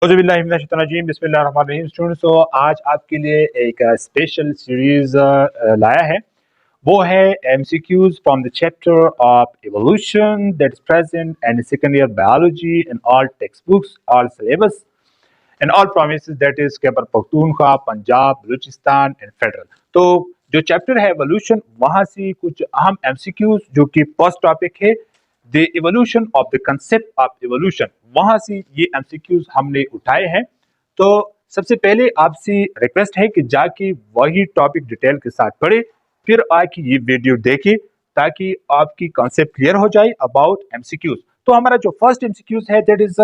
बिस्मिल्लाहिर्रहमानिर्रहीम। स्टूडेंट्स, तो आज आपके लिए एक स्पेशल सीरीज लाया है। वो है MCQs from the chapter of evolution that is present and second year biology in all text books, all syllabus and all provinces, that is Khyber Pakhtunkhwa, Punjab, Balochistan and federal. तो जो चैप्टर है एवोल्यूशन, वहां से कुछ अहम एमसीक्यूज जो कि फर्स्ट टॉपिक है the evolution of the concept of evolution, वहां से ये एमसीक्यूज हमने उठाए हैं। तो सबसे पहले आपसे रिक्वेस्ट है कि जाके वही टॉपिक डिटेल के साथ पढ़े, फिर आके ये वीडियो देखे ताकि आपकी कॉन्सेप्ट क्लियर हो जाए अबाउट एमसीक्यूज। तो हमारा जो फर्स्ट एमसीक्यूज है that is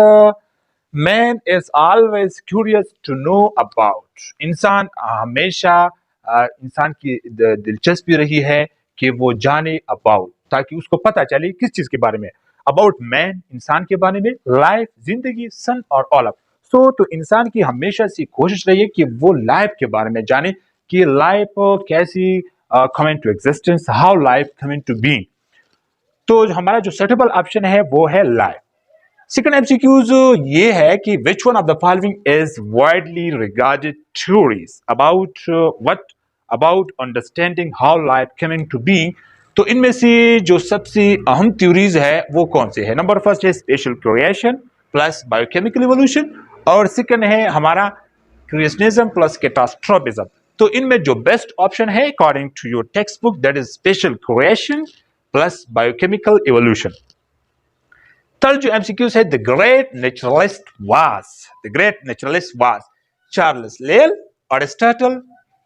man is always curious to know about. इंसान हमेशा इंसान की दिलचस्पी रही है कि वो जाने अबाउट, ताकि उसको पता चले किस चीज के बारे में, अबाउट मैन, इंसान के बारे में, लाइफ, जिंदगी, सन और ऑल ऑफ। सो तो इंसान की हमेशा से कोशिश रही है कि वो लाइफ के बारे में जाने कि लाइफ कैसी come into existence, how life come into being. तो हमारा जो सूटेबल ऑप्शन है वो है लाइफ। सेकंड एमसीक्यूज ये है कि which one of the following is widely regarded theories about what about understanding how life coming to being. तो इनमें से जो सबसे अहम थ्योरीज है वो कौन से है? नंबर फर्स्ट है special creation plus biochemical evolution, और सेकंड है हमारा क्रिएशनिज्म प्लस कैटास्ट्रोफिज्म। तो इनमें जो बेस्ट ऑप्शन है according to your text book that is special creation plus biochemical evolution. Third जो एमसीक्यूज है, the great naturalist was Charles Lyell, Aristotle,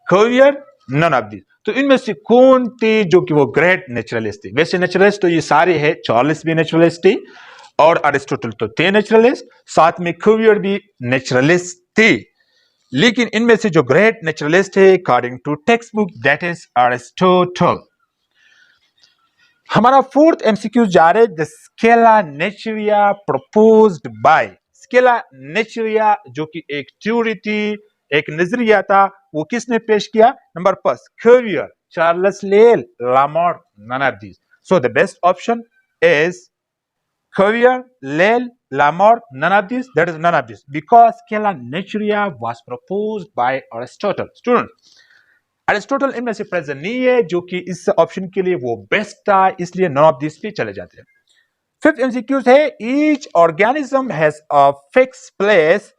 Cuvier, none of this. तो इनमें से कौन थे जो कि वो ग्रेट नेचुरलिस्ट थे? वैसे नेचुरलिस्ट तो ये सारे हैं, चार्ल्स भी नेचुरलिस्ट थे और अरिस्टोटल तो थे नेचुरलिस्ट, साथ में क्यूवियर भी नेचुरलिस्ट थे। लेकिन इनमें से जो ग्रेट नेचुरलिस्ट है according to text book that is Aristotle. हमारा फोर्थ एमसीक्यू जा रहे the scala naturae proposed by. Scala naturae जो कि एक थ्योरी थी, एक नजरिया था, वो किसने पेश किया? Number first Cuvier, Charles Lyell, Lamarck, none of this. So the best option is Cuvier, Lyell, Lamarck, none of this, that is none of this, because scala naturalia was proposed by Aristotle. Students, Aristotle इनमें से present नहीं है, जो कि इस option के लिए वो बेस्ट था, इसलिए नॉन ऑफ दिस पे चले जाते हैं। फिफ्थ एमसीक्यूज है each organism has a fix place.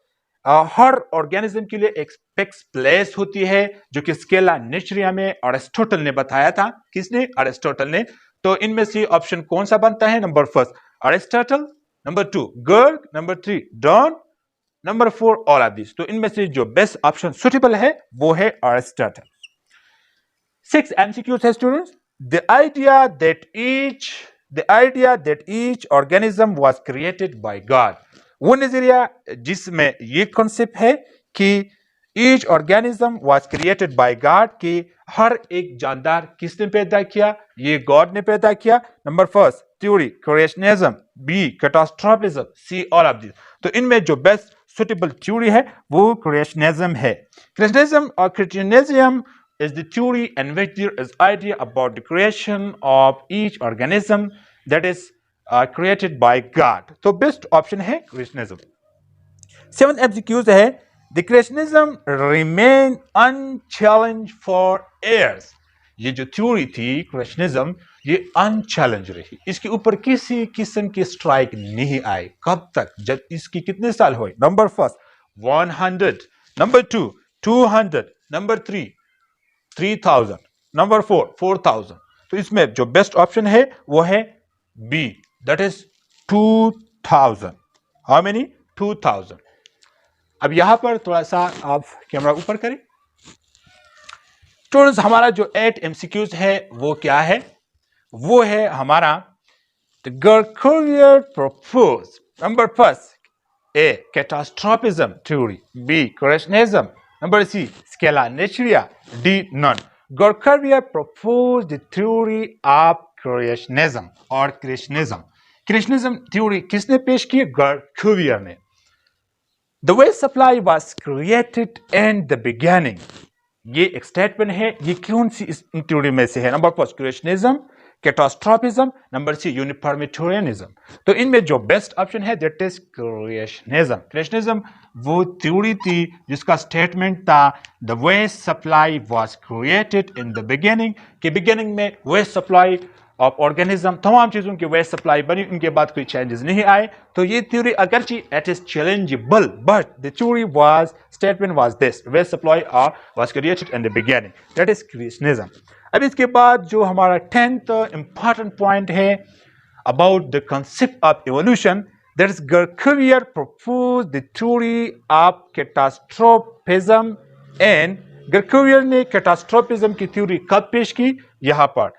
Her organism के लिए एक फिक्स प्लेस होती है, जो कि स्केला नेचुरिया में अरिस्टोटल ने बताया था। किसने? अरिस्टोटल ने। तो इनमें से ऑप्शन कौन सा बनता है? Number first Aristotle, number two Garg, number three Don, number four all of this. तो इनमें से जो बेस्ट ऑप्शन सुटेबल है वो है अरिस्टोटल। Six MCQs है students. The idea that each organism was created by God. वो नजरिया जिसमें ये कॉन्सेप्ट है कि each organism was created by God, कि हर एक जानदार किसने पैदा किया? ये गॉड ने पैदा किया। Number first theory creationism, B catastrophism, C all of this. तो इनमें जो बेस्ट सुटेबल थ्योरी है वो क्रिएशनिज्म है। क्रिएशनिज्म और creationism is the theory in which there is idea about the creation of each organism that is created by God. तो best option है creationism. Seventh MCQs है the creationism remain unchallenged for years. ये जो theory थी creationism, ये unchallenged रही, इसके ऊपर किसी किस्म की स्ट्राइक नहीं आई। कब तक? जब इसकी कितने साल हुए? Number first 100, number two 200, number three 3000, number four 4000। तो इसमें जो बेस्ट ऑप्शन है वो है B, that is 2000। How many? 2000। अब यहां पर थोड़ा सा आप कैमरा ऊपर करें। स्टूडेंट्स, हमारा जो 8 एमसीक्यूज है वो क्या है? वो है हमारा the Cuvier propose. Number first A catastrophism theory, B creationism, number C scala naturae, D none. Cuvier proposed the theory of creationism और क्रिएशनिज्म। क्रिएशनिज्म थ्योरी किसने पेश की? क्यूवियर ने। The way supply was created in the beginning, ये एक statement है। ये कौन सी इस थ्योरी में से है? Number first creationism, catastrophism, number C uniformitarianism. तो इनमें जो बेस्ट ऑप्शन है दैट इज क्रिएशनिज्म। क्रिएशनिज्म वो थ्योरी थी जिसका स्टेटमेंट था the waste supply was created in the beginning, कि बिगिनिंग में वेस्ट सप्लाई ऑफ ऑर्गेनिज्म, तमाम चीजों की वेस्ट सप्लाई बनी, उनके बाद कोई चेंजेस नहीं आए। तो ये थ्योरी अगरचे it is challengeable but the theory was statement was this waste supply was created in the beginning, that is creationism. अब इसके बाद जो हमारा 10th इंपॉर्टेंट पॉइंट है about the concept of evolution, that is Cuvier propose the theory of catastrophism and Cuvier ने catastrophism की theory कब पेश की? यहां पर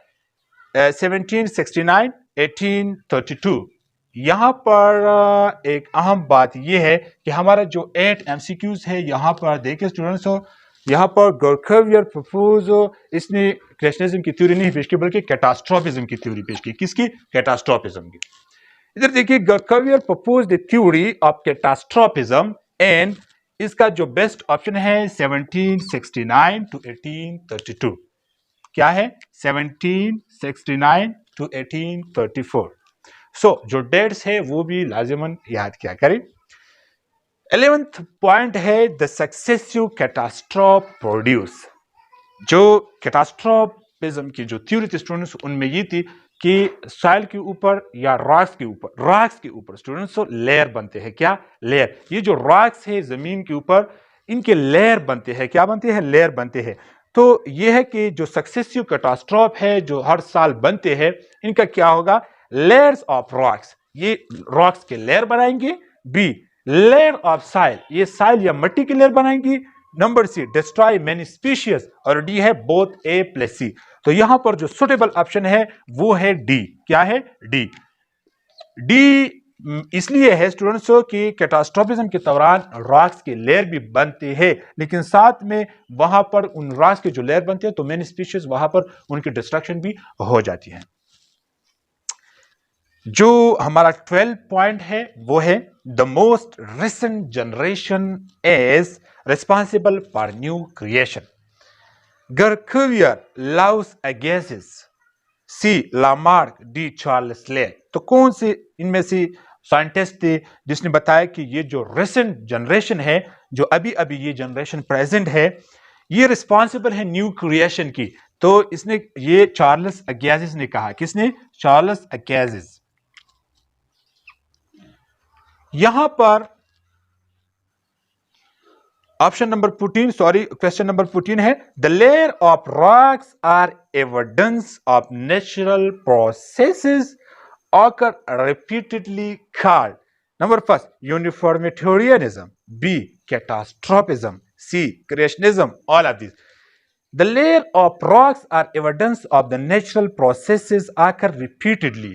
1769 1832। यहां पर एक अहम बात यह है कि हमारा जो 8 MCQs है यहां पर देखिए स्टूडेंट्स, हो यहां पर गर्कवियर प्रपोज, इसने क्रिएशनिज्म की थ्योरी नहीं पेश की बल्कि कैटास्ट्रोफिज्म की थ्योरी पेश की। किसकी? कैटास्ट्रोफिज्म की। इधर देखिए Cuvier propose the theory of catastrophism and इसका जो बेस्ट ऑप्शन है 1769 to 1832। क्या है? 1769 to 1834। सो जो डेट्स है वो भी लाजिमन याद किया करें। 11th पॉइंट है द सक्सेसिव कैटास्ट्रोफ प्रोड्यूस। जो कैटास्ट्रोफिज्म की जो थ्योरी थी स्टूडेंट्स, उनमें ये थी कि सॉइल के ऊपर या रॉक्स के ऊपर स्टूडेंट्स लेयर बनते हैं। क्या? लेयर। ये जो रॉक्स है जमीन के ऊपर, इनके लेयर बनते हैं। क्या बनते हैं? लेयर बनते हैं। तो यह है कि जो सक्सेसिव कैटास्ट्रोफ है जो हर साल बनते हैं, इनका क्या होगा? लेयर्स ऑफ रॉक्स, ये रॉक्स के लेयर बनाएंगे। बी लेयर ऑफ साइल, ये साइल या मिट्टी की लेयर बनाएंगी। Number C destroy many species, और डी है बोथ ए प्लस सी। तो यहां पर जो सुटेबल ऑप्शन है वो है डी। क्या है? डी। डी इसलिए है स्टूडेंट्स कि कैटास्ट्रोफिज्म के दौरान रॉक्स के लेयर भी बनते हैं, लेकिन साथ में वहां पर उन रॉक्स के जो लेयर बनते हैं तो मेनी स्पीशीज वहां पर उनकी डिस्ट्रक्शन भी हो जाती है। जो हमारा 12 पॉइंट है वो है the most recent generation is responsible for new creation. Cuvier, Louis Agassiz, C Lamarck, D Charles Lyell. तो कौन से इनमें से साइंटिस्ट थे जिसने बताया कि ये जो रिसेंट जनरेशन है, जो अभी अभी ये जनरेशन प्रेजेंट है, ये रिस्पॉन्सिबल है न्यू क्रिएशन की? तो इसने ये चार्ल्स अगेसिस ने कहा। किसने? Charles Agassiz. यहां पर option number 14, sorry question number 14 है the layer of rocks are evidence of natural processes occur repeatedly called, number first uniformitarianism, B catastrophism, C creationism, all of these. The layer of rocks are evidence of the natural processes occur repeatedly.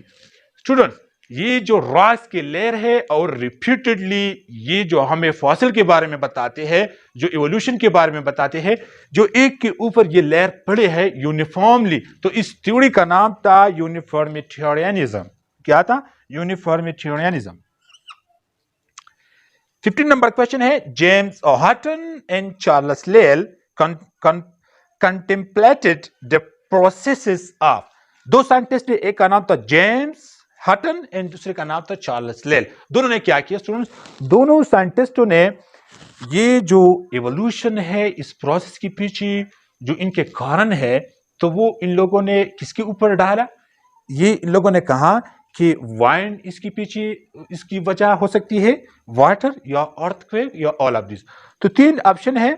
Students, ये जो rocks के layer है और repeatedly ये जो हमें fossil के बारे में बताते हैं, जो इवोल्यूशन के बारे में बताते हैं, जो एक के ऊपर ये लेयर पड़े हैं यूनिफॉर्मली, तो इस थ्योरी का नाम था यूनिफॉर्मिटेरियनिज्म। क्या था? यूनिफॉर्मिटेरियनिज्म। 15 नंबर क्वेश्चन है जेम्स हटन एंड चार्ल्स लेल कंटेम्पलेटेड द प्रोसेसेस ऑफ। दो साइंटिस्ट, एक का नाम था जेम्स हटन एंड दूसरे का नाम था चार्ल्स लेल। दोनों ने क्या किया स्टूडेंट्स? दोनों साइंटिस्टों ने ये जो इवोल्यूशन है, इस प्रोसेस के पीछे जो इनके कारण है, तो वो इन लोगों ने किसके ऊपर डाला? ये इन लोगों ने कहा कि वाइंड इसके पीछे इसकी वजह हो सकती है, वाटर या अर्थक्वेक या ऑल ऑफ दिस। तो 3 ऑप्शन है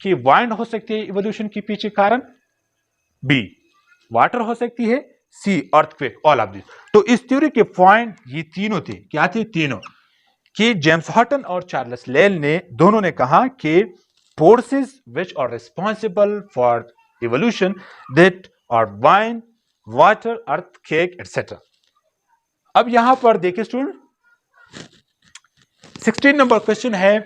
कि वाइंड हो सकती है इवोल्यूशन के पीछे कारण, बी वाटर हो सकती है, सी अर्थक्वेक, ऑल ऑफ दिस। तो इस थ्योरी के पॉइंट ये तीनों थे। क्या थे? तीनों। कि जेम्स हटन और चार्ल्स लेल ने दोनों ने कहा कि forces which are responsible for evolution that are wind, water, earthquake etcetera. अब यहां पर देखिए स्टूडेंट, 16 नंबर क्वेश्चन है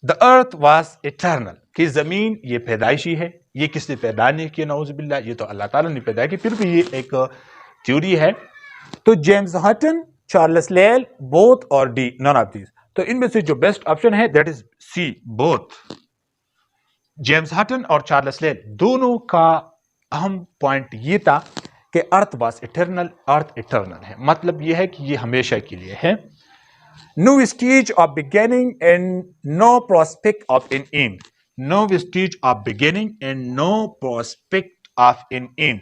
द अर्थ वाज इटर्नल, कि जमीन ये पैदाइशी है। ये किसने पैदा नहीं किया? नऊजुबिल्लाह, ये तो अल्लाह ताला ने पैदा की, फिर भी ये एक थ्योरी है। तो James Hutton, Charles Lyell, both और डी नन ऑफ दीज। तो इनमें से जो बेस्ट ऑप्शन है that is C both. James Hutton और चार्ल्स लेल दोनों का अहम पॉइंट ये था कि अर्थ वाज इटर्नल, अर्थ इटर्नल है, मतलब यह है कि ये हमेशा के लिए है। No stage of beginning and no prospect of an end. No stage of beginning and no prospect of an end.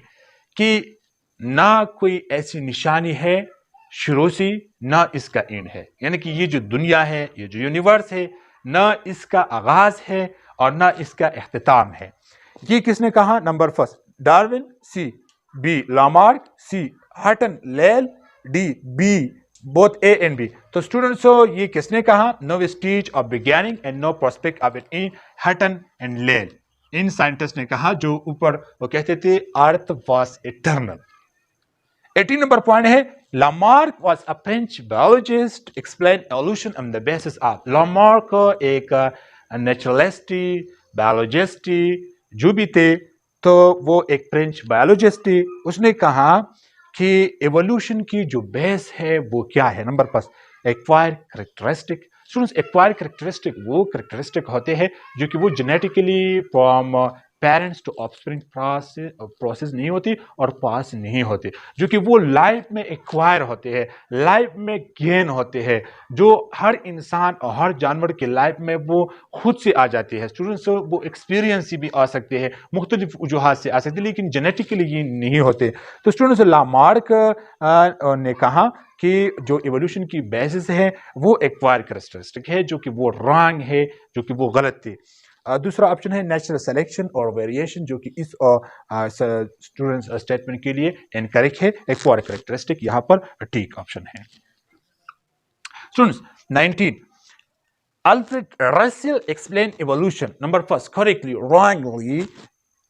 कि ना कोई ऐसी निशानी है शुरू से, ना इसका एंड है। यानी कि ये जो दुनिया है, ये जो यूनिवर्स है, ना इसका आगाज है और ना इसका इख्तिताम है। ये किसने कहा? Number first Darwin, C B Lamarck, C Hutton Lyell, D B both A and B. तो स्टूडेंट्स ये किसने कहा? No stage of beginning and no prospect of it in Hutton and Lyell. इन साइंटिस्ट ने कहा जो ऊपर वो कहते थे earth was eternal. 18 number point है Lamarck was a French biologist explain evolution on the basis of. Lamarck एक नेचुरलिस्ट बायोलॉजिस्ट जो भी थे, तो वो एक फ्रेंच बायोलॉजिस्ट थी। उसने कहा कि एवोल्यूशन की जो बेस है वो क्या है? Number first acquired characteristic. Students acquired characteristic वो कैरेक्टरिस्टिक होते हैं जो कि वो genetically from parents to offspring process नहीं होती और पास नहीं होती, जो कि वो लाइफ में एक्वायर होते हैं, लाइफ में गेन होते हैं, जो हर इंसान और हर जानवर के लाइफ में वो खुद से आ जाती है। स्टूडेंट्स वो एक्सपीरियंस से भी आ सकते हैं, मुख्तलिफ वजूहात से आ सकते हैं, लेकिन जेनेटिकली ये नहीं होते। तो स्टूडेंट्स लामार्क ने कहा कि जो इवोल्यूशन की बेसिस है वो एक्वायर कैरेक्टरिस्टिक है, जो कि वो रॉन्ग है, जो कि वो गलत थी। दूसरा ऑप्शन है नेचुरल सिलेक्शन और वेरिएशन, जो कि इस स्टूडेंट्स स्टेटमेंट के लिए इनकरेक्ट है। एक्वायर कैरेक्टरिस्टिक यहाँ पर ठीक ऑप्शन है। Students 19 Alfred Russel explain evolution. Number first correctly, wrongly,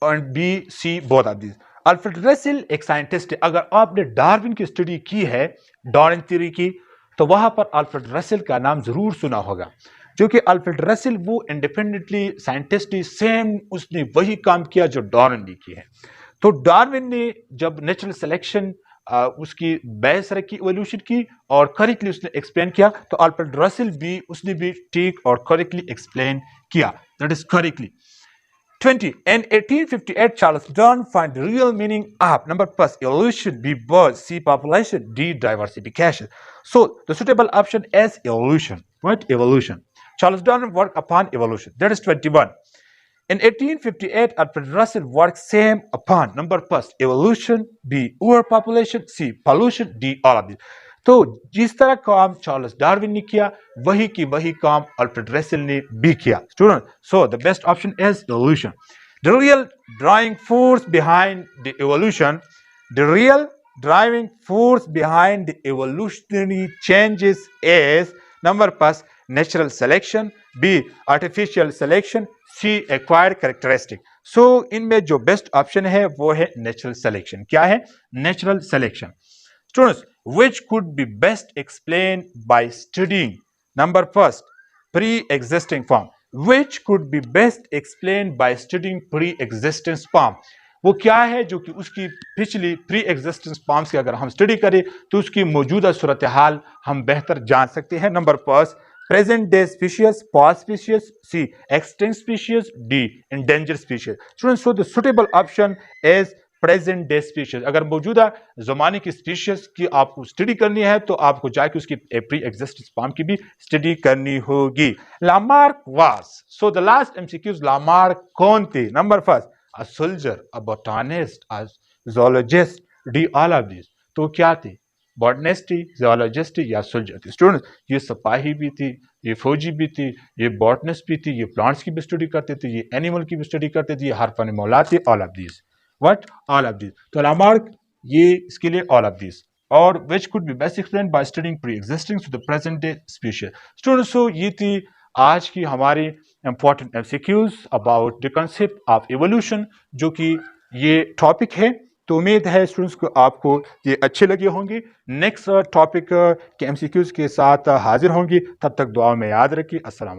and B C both of this. Alfred Russel एक साइंटिस्ट है। अगर आपने डार्विन की स्टडी की है, डार्विन थ्योरी की, तो वहां पर अल्फ्रेड रसेल का नाम जरूर सुना होगा। जो कि अल्फ्रेड रसेल वो इंडिपेंडेंटली साइंटिस्ट ही, सेम उसने वही काम किया जो डार्विन ने किया है। तो डार्विन ने जब नेचुरल सिलेक्शन उसकी बेस रखी इवोल्यूशन की और करेक्टली उसने एक्सप्लेन किया, तो अल्फ्रेड रसेल भी उसने भी ठीक और करेक्टली एक्सप्लेन किया, that is correctly. 20 in 1858 Charles Darwin find the real meaning of number first evolution, B birth, C population, D diversification. So the suitable option is evolution. What? Evolution. Charles Darwin worked upon evolution, that is 21. In 1858 Alfred Russell worked same upon number first evolution, B overpopulation, C pollution, D all of these. तो जिस तरह काम Charles Darwin ने किया वही की वही काम अल्फ्रेड रसेल ने भी किया। Student, so the best option is evolution. The real driving force behind the evolution, the real driving force behind the evolutionary changes is number first natural selection, B artificial selection, C acquired characteristic. So इनमें जो best option है वो है natural selection. क्या है? Natural selection. Students, which could be best explained by studying number first pre-existing form. Which could be best explained by studying pre-existing form. वो क्या है जो कि उसकी पिछली प्री एग्जिस्टेंस फॉर्म्स की अगर हम स्टडी करें तो उसकी मौजूदा सूरत हाल हम बेहतर जान सकते हैं। Number first present day species, past species, C extinct species, D endanger species. Students, so the suitable option is present day species. अगर मौजूदा जमाने की स्पीशीज की आपको स्टडी करनी है तो आपको जाके उसकी प्री एग्जिस्टेंस फॉर्म की भी स्टडी करनी होगी। Lamarck was, so the last MCQs, Lamarck कौन थे? Number first a soldier, a botanist, a zoologist, D all of this. तो क्या थे? बॉटनिस्ट, जोलॉजिस्ट या सोल्जर थी। स्टूडेंट्स, ये सिपाही भी थी, ये फौजी भी थी, ये बॉटनिस्ट भी थी, ये प्लांट्स की भी स्टडी करते थे, ये एनिमल की भी स्टडी करते थे, ये हार्फन मौलाते, all of this. What? All of these. तो लामार्क ये इसके लिए all of these और which could be best explained by studying pre-existing to the present day species. Students, so ये थी आज की हमारी important MCQs about the concept of evolution, जो कि ये टॉपिक है। तो उम्मीद है स्टूडेंट्स को आपको ये अच्छे लगे होंगे। नेक्स्ट टॉपिक के MCQs के साथ हाजिर होंगी, तब तक दुआ में याद रखिए। अस्सलाम वालेकुम।